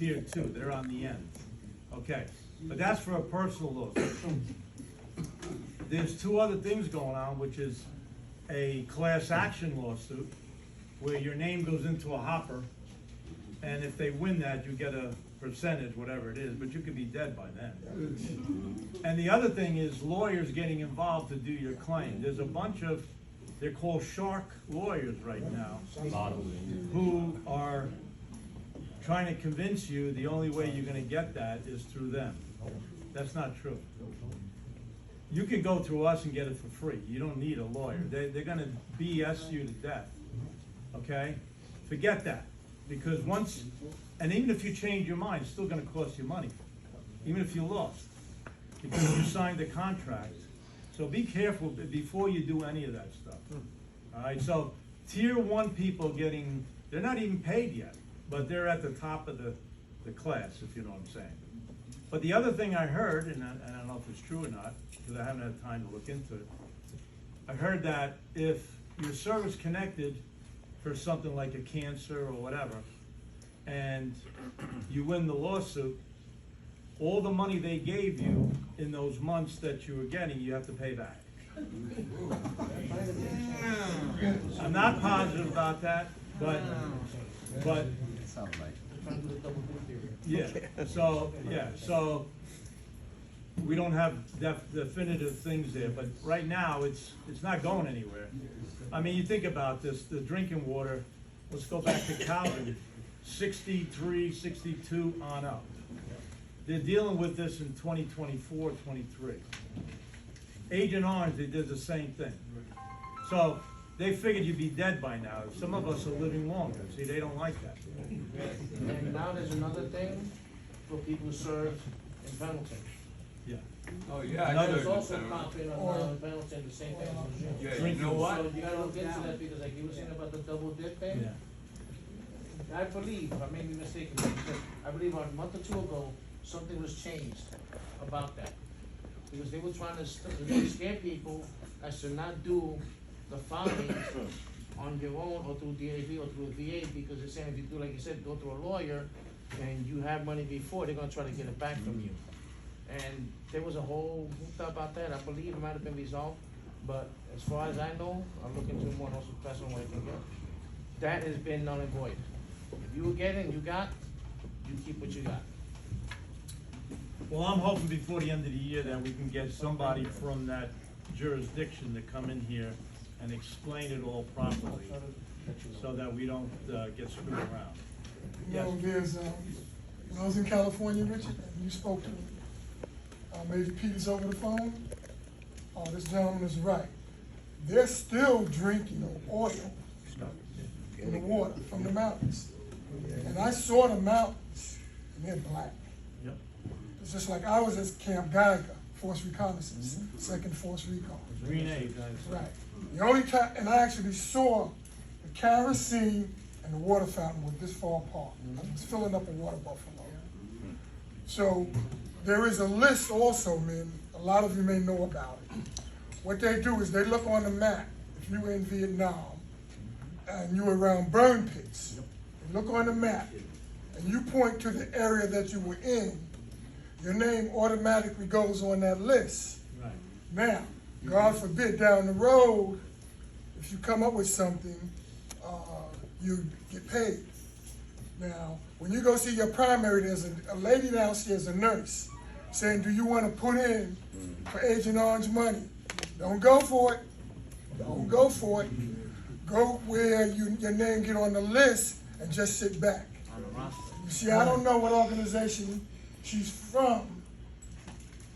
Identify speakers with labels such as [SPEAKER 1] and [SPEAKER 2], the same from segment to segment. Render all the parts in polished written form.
[SPEAKER 1] tier 2, they're on the end. Okay, but that's for a personal lawsuit. There's two other things going on, which is a class action lawsuit, where your name goes into a hopper, and if they win that, you get a percentage, whatever it is, but you could be dead by then. And the other thing is lawyers getting involved to do your claim. There's a bunch of, they're called shark lawyers right now, who are trying to convince you the only way you're gonna get that is through them. That's not true. You can go through us and get it for free. You don't need a lawyer. They're gonna BS you to death, okay? Forget that, because once, and even if you change your mind, it's still gonna cost you money, even if you lost, because you signed a contract. So be careful before you do any of that stuff. All right, so tier 1 people getting, they're not even paid yet, but they're at the top of the class, if you know what I'm saying. But the other thing I heard, and I don't know if it's true or not, because I haven't had time to look into it, I heard that if you're service connected for something like a cancer or whatever, and you win the lawsuit, all the money they gave you in those months that you were getting, you have to pay back. I'm not positive about that, but yeah, so we don't have definitive things there, but right now it's not going anywhere. I mean, you think about this, the drinking water, let's go back to Calvin, 63, 62 on up. They're dealing with this in 2024, 23. Agent Orange, they did the same thing. So they figured you'd be dead by now. Some of us are living longer. See, they don't like that.
[SPEAKER 2] And now there's another thing for people who serve in Pendleton.
[SPEAKER 1] Yeah.
[SPEAKER 3] Oh, yeah, I
[SPEAKER 2] Now
[SPEAKER 3] know.
[SPEAKER 2] there's also popping on Pendleton, the same thing as Lejeune.
[SPEAKER 3] Yeah, you know what?
[SPEAKER 2] So you gotta look into that, because like you were saying about the double dip thing.
[SPEAKER 1] Yeah.
[SPEAKER 2] I believe, I may be mistaken, but I believe a month or two ago, something was changed about that. Because they were trying to scare people as to not do the filings on your own or through DAV or through a VA, because they're saying if you do, like you said, go through a lawyer and you have money before, they're gonna try to get it back from you. And there was a whole hoopla about that. I believe it might have been resolved, but as far as I know, I'm looking into it more and also pass on what I can get. That has been null and void. If you were getting, you got, you keep what you got.
[SPEAKER 1] Well, I'm hoping before the end of the year that we can get somebody from that jurisdiction to come in here and explain it all properly, so that we don't get screwed around.
[SPEAKER 4] You know, there's, when I was in California, Richard, and you spoke to Major Peters over the phone, this gentleman is right. They're still drinking oil in the water from the mountains. And I saw the mountains, and they're black.
[SPEAKER 1] Yep.
[SPEAKER 4] It's just like I was at Camp Geiger, Force Reconnaissance, 2nd Force Recon.
[SPEAKER 1] Green egg, guys.
[SPEAKER 4] Right. The only time, and I actually saw the kerosene and the water fountain were this far apart. I was filling up a water buffalo. So there is a list also, men, a lot of you may know about it. What they do is they look on the map. If you were in Vietnam and you were around burn pits, they look on the map and you point to the area that you were in, your name automatically goes on that list.
[SPEAKER 1] Right.
[SPEAKER 4] Now, God forbid, down the road, if you come up with something, you get paid. Now, when you go see your primary, there's a lady downstairs, a nurse, saying, do you want to put in for Agent Orange money? Don't go for it. Don't go for it. Go where your name get on the list and just sit back. You see, I don't know what organization she's from.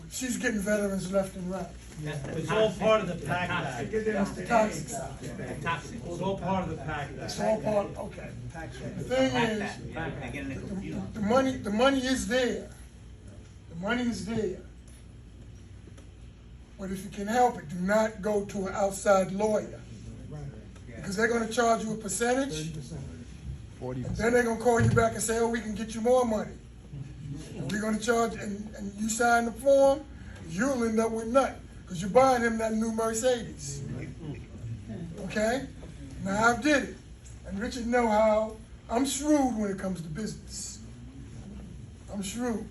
[SPEAKER 4] She's getting veterans left and right.
[SPEAKER 1] It's all part of the PAC Act.
[SPEAKER 4] That's the toxic stuff.
[SPEAKER 1] It's all part of the PAC
[SPEAKER 4] It's
[SPEAKER 1] Act.
[SPEAKER 4] all part, okay. The thing is, the money is there. The money is there. But if you can help it, do not go to an outside lawyer. Because they're gonna charge you a percentage, and then they're gonna call you back and say, oh, we can get you more money. And we're gonna charge, and you sign the form, you'll end up with nothing, because you're buying him that new Mercedes. Okay? Now I did it. And Richard know how I'm shrewd when it comes to business. I'm shrewd.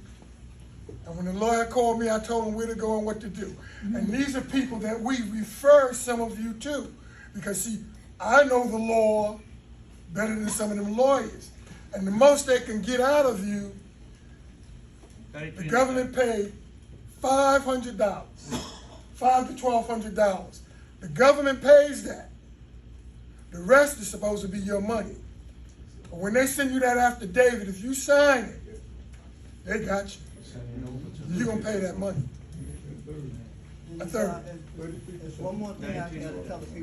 [SPEAKER 4] And when the lawyer called me, I told him where to go and what to do. And these are people that we refer some of you to. Because see, I know the law better than some of them lawyers. And the most they can get out of you, the government paid $500, $500 to $1,200. The government pays that. The rest is supposed to be your money. But when they send you that affidavit, if you sign it, they got you. You're gonna pay that money. A third.
[SPEAKER 3] There's one more thing I gotta tell the people.